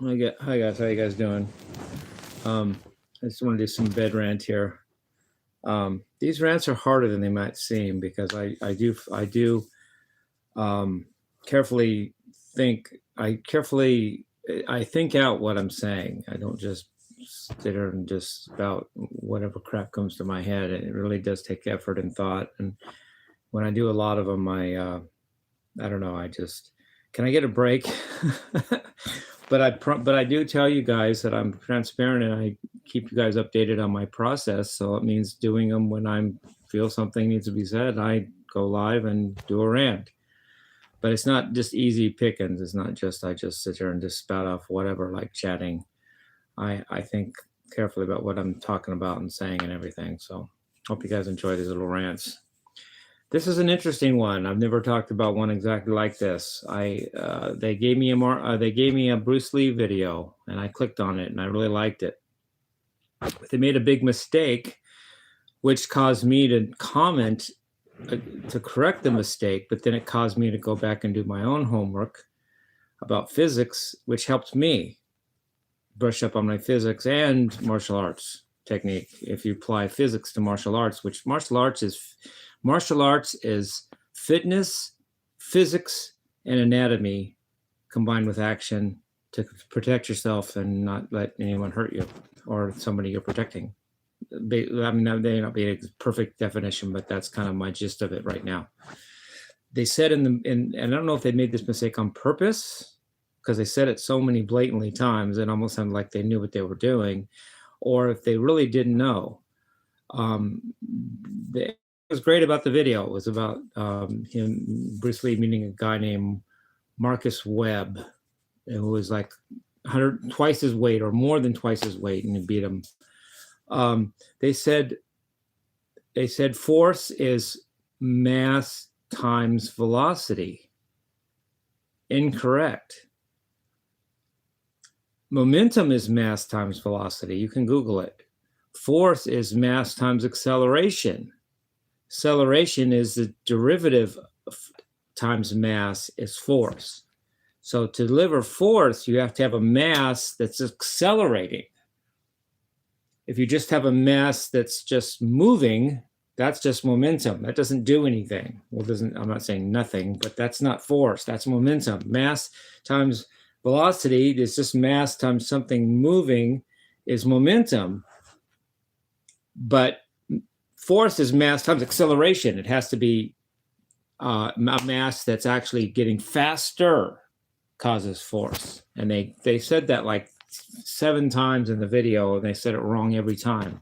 Hi guys, how you guys doing? I just want to do some bed rant here. These rants are harder than they might seem because I do carefully think I think out what I'm saying. I don't just sit there and just spout whatever crap comes to my head. It really does take effort and thought. And when I do a lot of them, I don't know. Can I get a break? But I do tell you guys that I'm transparent and I keep you guys updated on my process. So it means doing them when I feel something needs to be said. I go live and do a rant. But it's not just easy pickings. It's not just I just sit there and just spout off whatever, like chatting. I think carefully about what I'm talking about and saying and everything. So hope you guys enjoy these little rants. This is an interesting one. I've never talked about one exactly like this. They gave me a Bruce Lee video, and I clicked on it, and I really liked it. But they made a big mistake, which caused me to comment to correct the mistake. But then it caused me to go back and do my own homework about physics, which helped me brush up on my physics and martial arts technique. If you apply physics to martial arts, which martial arts is fitness, physics, and anatomy combined with action to protect yourself and not let anyone hurt you or somebody you're protecting. I mean, that may not be a perfect definition, but that's kind of my gist of it right now. They said and I don't know if they made this mistake on purpose, because they said it so many blatantly times, it almost sounded like they knew what they were doing, or if they really didn't know. What was great about the video was about Bruce Lee meeting a guy named Marcus Webb, who was like twice his weight or more than twice his weight, and he beat him. They said force is mass times velocity. Incorrect. Momentum is mass times velocity. You can Google it. Force is mass times acceleration. Acceleration is the derivative of times mass is force. So to deliver force, you have to have a mass that's accelerating. If you just have a mass that's just moving, that's just momentum. That doesn't do anything. Well, I'm not saying nothing, but that's not force. That's momentum. Mass times velocity is just mass times something moving is momentum. But force is mass times acceleration. It has to be a mass that's actually getting faster causes force. And they said that like 7 times in the video, and they said it wrong every time.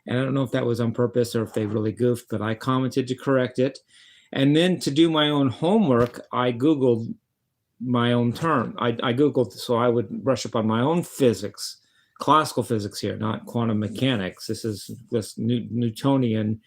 And I don't know if that was on purpose or if they really goofed, but I commented to correct it. And then to do my own homework, I Googled my own term. I Googled so I would brush up on my own physics, classical physics here, not quantum mechanics. This is this Newtonian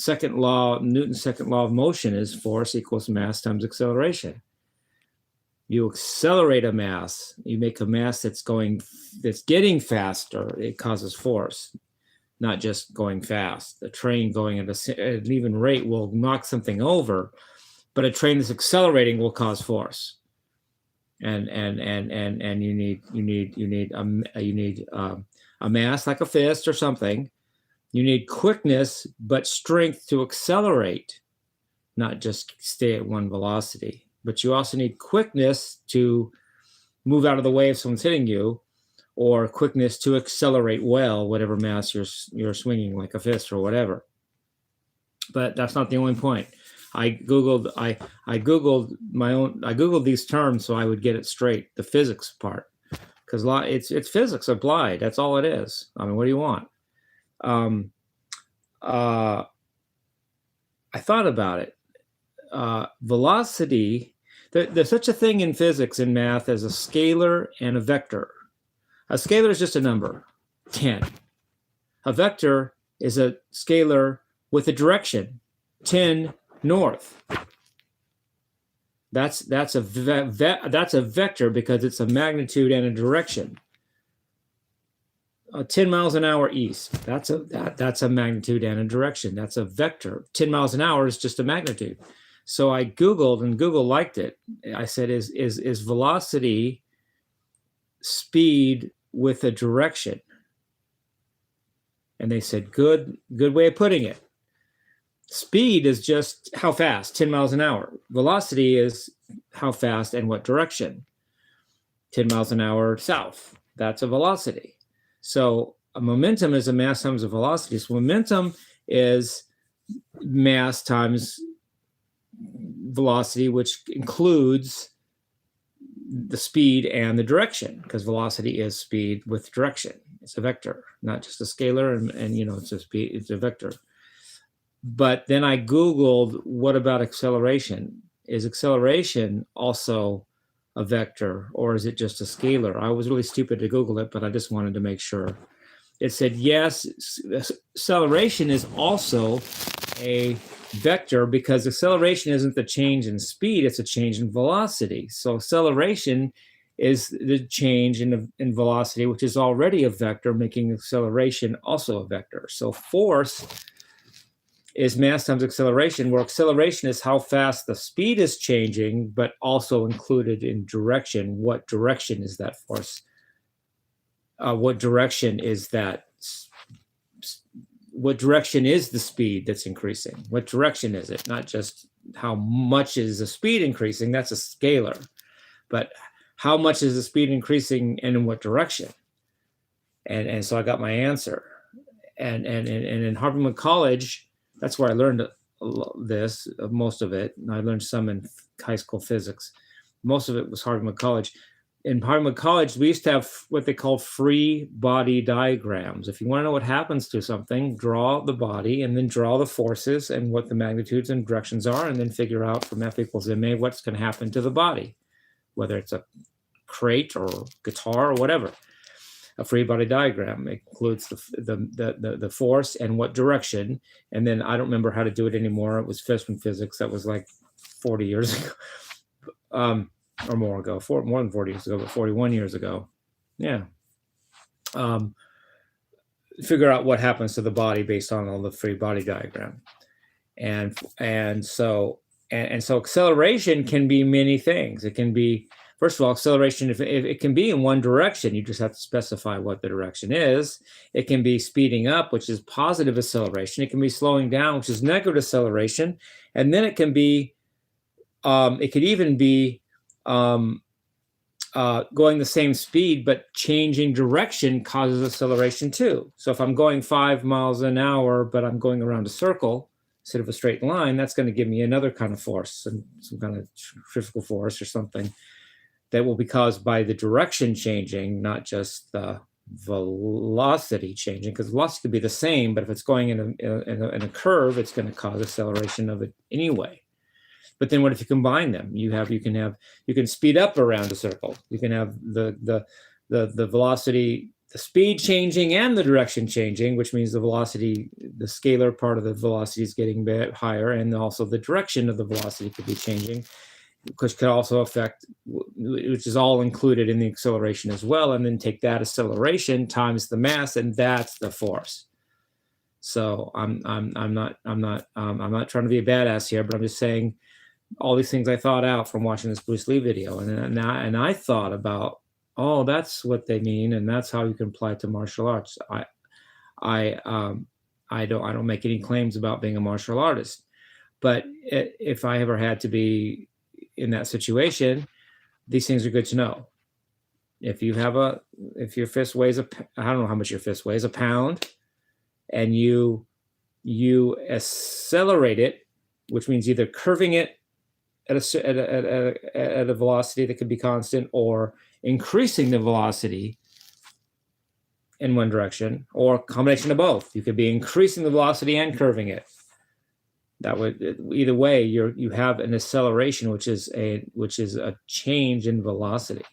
Newton's second law of motion is force equals mass times acceleration. You accelerate a mass, you make a mass that's getting faster, it causes force, not just going fast. A train going at an even rate will knock something over, but a train that's accelerating will cause force. And you need a mass like a fist or something. You need quickness, but strength to accelerate, not just stay at one velocity. But you also need quickness to move out of the way if someone's hitting you, or quickness to accelerate well, whatever mass you're swinging, like a fist or whatever. But that's not the only point. I googled these terms so I would get it straight, the physics part, because it's physics applied. That's all it is. I mean, what do you want? I thought about it. Velocity. There's such a thing in physics and math as a scalar and a vector. A scalar is just a number, 10. A vector is a scalar with a direction, 10 north. That's a vector because it's a magnitude and a direction. 10 miles an hour east. That's a magnitude and a direction. That's a vector. 10 miles an hour is just a magnitude. So I Googled, and Google liked it. I said, is velocity speed with a direction. And they said, good way of putting it. Speed is just how fast, 10 miles an hour. Velocity is how fast and what direction. 10 miles an hour south, that's a velocity. So a momentum is a mass times a velocity. So momentum is mass times velocity, which includes the speed and the direction, because velocity is speed with direction. It's a vector, not just a scalar, and you know, it's a speed, it's a vector. But then I Googled, what about acceleration? Is acceleration also a vector, or is it just a scalar? I was really stupid to Google it, but I just wanted to make sure. It said, yes, acceleration is also a vector, because acceleration isn't the change in speed, it's a change in velocity. So acceleration is the change in velocity, which is already a vector, making acceleration also a vector. So force is mass times acceleration, where acceleration is how fast the speed is changing, but also included in direction. What direction is that force? What direction is that? What direction is the speed that's increasing? What direction is it? Not just how much is the speed increasing, that's a scalar, but how much is the speed increasing and in what direction? And so I got my answer. And in Harvard College, that's where I learned this, most of it. And I learned some in high school physics. Most of it was Harvard College. In Harvard College, we used to have what they call free body diagrams. If you want to know what happens to something, draw the body and then draw the forces and what the magnitudes and directions are, and then figure out from F equals ma what's going to happen to the body, whether it's a crate or guitar or whatever. A free body diagram includes the force and what direction. And then I don't remember how to do it anymore. It was freshman physics. That was like 40 years ago. Or more ago, more than 40 years ago, but 41 years ago. Yeah. Figure out what happens to the body based on all the free body diagram. And so acceleration can be many things. It can be, first of all, acceleration, if it can be in one direction, you just have to specify what the direction is. It can be speeding up, which is positive acceleration. It can be slowing down, which is negative acceleration. And then it can be, it could even be going the same speed, but changing direction causes acceleration too. So if I'm going 5 miles an hour, but I'm going around a circle instead of a straight line, that's going to give me another kind of force, some kind of centrifugal force or something that will be caused by the direction changing, not just the velocity changing, because velocity could be the same, but if it's going in a curve, it's going to cause acceleration of it anyway. But then what if you combine them? You can speed up around a circle. You can have the velocity, the speed changing and the direction changing, which means the velocity, the scalar part of the velocity is getting a bit higher, and also the direction of the velocity could be changing, which could also affect, which is all included in the acceleration as well. And then take that acceleration times the mass, and that's the force. So I'm not trying to be a badass here, but I'm just saying all these things I thought out from watching this Bruce Lee video, and I thought about, oh, that's what they mean, and that's how you can apply it to martial arts. I don't make any claims about being a martial artist, but if I ever had to be in that situation, these things are good to know. If your fist weighs I don't know how much your fist weighs, a pound, and you accelerate it, which means either curving it at a velocity that could be constant, or increasing the velocity in one direction, or a combination of both. You could be increasing the velocity and curving it. That would, either way, you have an acceleration, which is a change in velocity.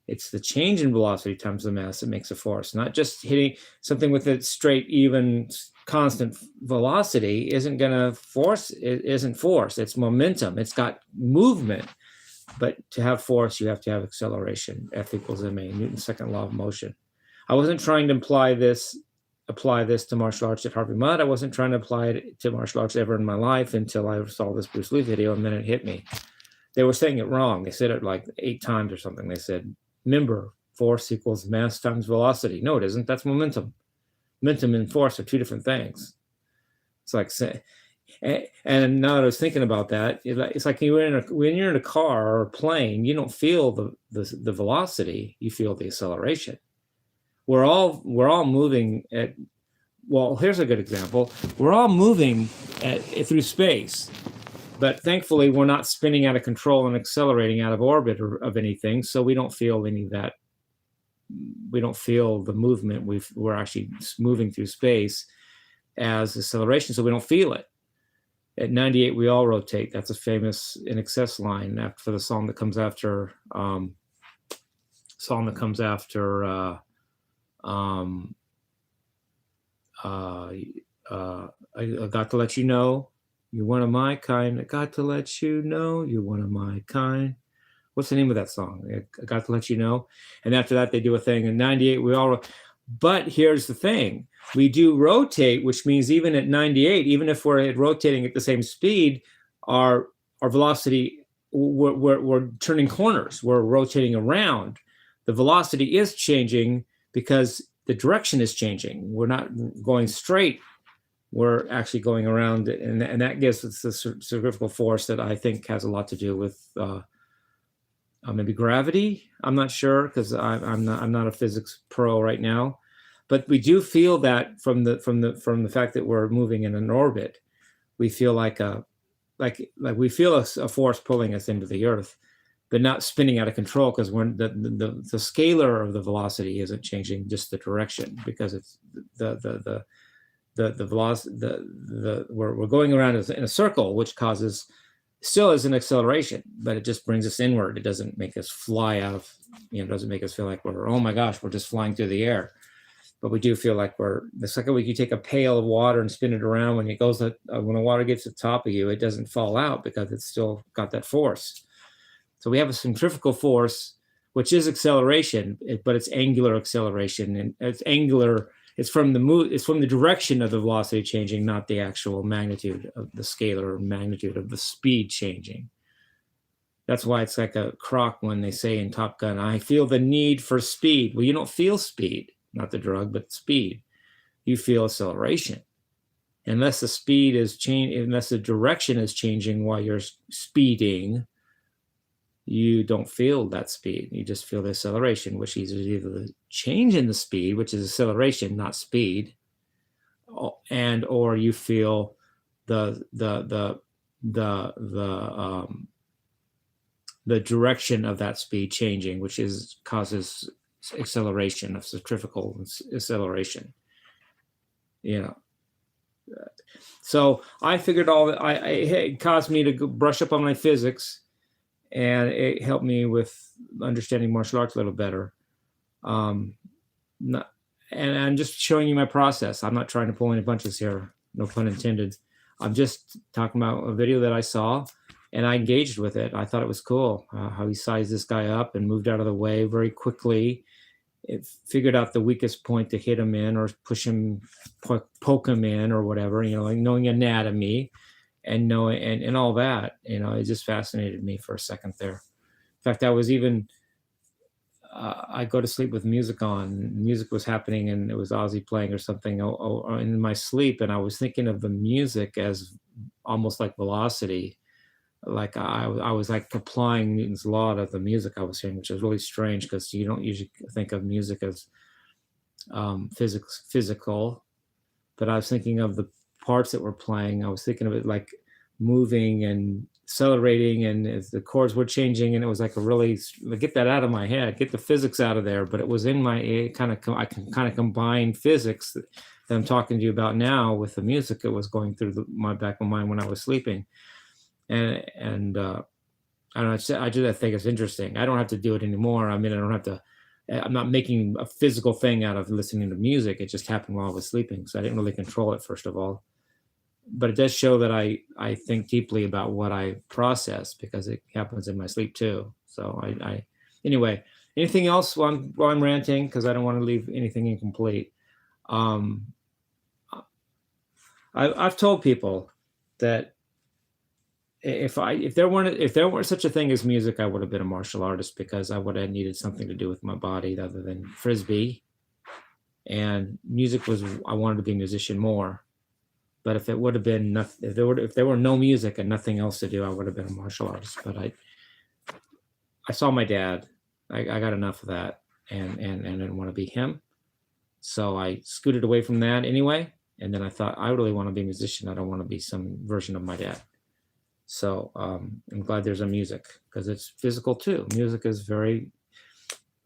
It's the change in velocity times the mass that makes a force. Not just hitting something with a straight, even, constant velocity isn't force. It's momentum. It's got movement. But to have force, you have to have acceleration. F equals ma, Newton's second law of motion. I wasn't trying to apply this to martial arts at Harvey Mudd. I wasn't trying to apply it to martial arts ever in my life until I saw this Bruce Lee video, and then it hit me. They were saying it wrong. They said it like 8 times or something. They said Remember, force equals mass times velocity. No, it isn't. That's momentum. Momentum and force are two different things. It's like, and now that I was thinking about that, it's like when you're in a car or a plane, you don't feel the velocity, you feel the acceleration. We're all moving at, well, here's a good example. We're all moving through space, but thankfully we're not spinning out of control and accelerating out of orbit or of anything, so we don't feel any of that. We don't feel the movement. We're actually moving through space as acceleration, so we don't feel it. At 98, we all rotate. That's a famous In Excess line for the song that comes after. I got to let you know you're one of my kind. I got to let you know you're one of my kind. What's the name of that song? I got to let you know. And after that, they do a thing. In 98, we all. But here's the thing. We do rotate, which means even at 98, even if we're rotating at the same speed, our velocity, we're turning corners. We're rotating around. The velocity is changing because the direction is changing. We're not going straight. We're actually going around, and that gives us the centrifugal force that I think has a lot to do with maybe gravity. I'm not sure because I'm not a physics pro right now, but we do feel that from the fact that we're moving in an orbit, we feel like we feel a force pulling us into the Earth, but not spinning out of control because the scalar of the velocity isn't changing, just the direction, because it's the velocity. We're going around in a circle, which still is an acceleration, but it just brings us inward. It doesn't make us fly out of, doesn't make us feel like we're, oh my gosh, we're just flying through the air. But we do feel like the second you take a pail of water and spin it around, when the water gets to the top of you, it doesn't fall out because it's still got that force. So we have a centrifugal force, which is acceleration, but it's angular acceleration, and it's angular. It's from the direction of the velocity changing, not the actual magnitude of the scalar magnitude of the speed changing. That's why it's like a crock when they say in Top Gun, I feel the need for speed. Well, you don't feel speed, not the drug, but speed. You feel acceleration. Unless the speed is changing, unless the direction is changing while you're speeding, you don't feel that speed. You just feel the acceleration, which is either the change in the speed, which is acceleration, not speed, or you feel the direction of that speed changing, which causes acceleration, of centrifugal acceleration. So I figured it caused me to brush up on my physics. And it helped me with understanding martial arts a little better. And I'm just showing you my process. I'm not trying to pull any punches here, no pun intended. I'm just talking about a video that I saw, and I engaged with it. I thought it was cool how he sized this guy up and moved out of the way very quickly. It figured out the weakest point to hit him in or push him, poke him in or whatever, like knowing anatomy. And knowing and all that, it just fascinated me for a second there. In fact, I was even I go to sleep with music on. Music was happening, and it was Ozzy playing or something in my sleep, and I was thinking of the music as almost like velocity. Like I was like applying Newton's law to the music I was hearing, which is really strange because you don't usually think of music as physical. But I was thinking of the parts that were playing. I was thinking of it like moving and accelerating, and as the chords were changing, and it was like get that out of my head, get the physics out of there. But it was in my I can kind of combine physics that I'm talking to you about now with the music that was going through my back of my mind when I was sleeping. And I don't know, I just think it's interesting. I don't have to do it anymore. I mean, I'm not making a physical thing out of listening to music. It just happened while I was sleeping. So I didn't really control it, first of all. But it does show that I think deeply about what I process, because it happens in my sleep too. So anyway, anything else while I'm ranting, because I don't want to leave anything incomplete. I've told people that if there weren't such a thing as music, I would have been a martial artist, because I would have needed something to do with my body other than frisbee. And music was, I wanted to be a musician more. But if it would have been nothing, if there were no music and nothing else to do, I would have been a martial artist. But I saw my dad. I got enough of that, and didn't want to be him. So I scooted away from that anyway. And then I thought, I really want to be a musician. I don't want to be some version of my dad. So I'm glad there's a music, because it's physical too. Music is very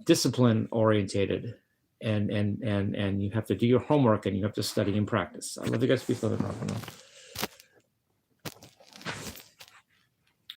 discipline orientated, and you have to do your homework, and you have to study and practice. I love you guys. Peace, love, and rock and roll.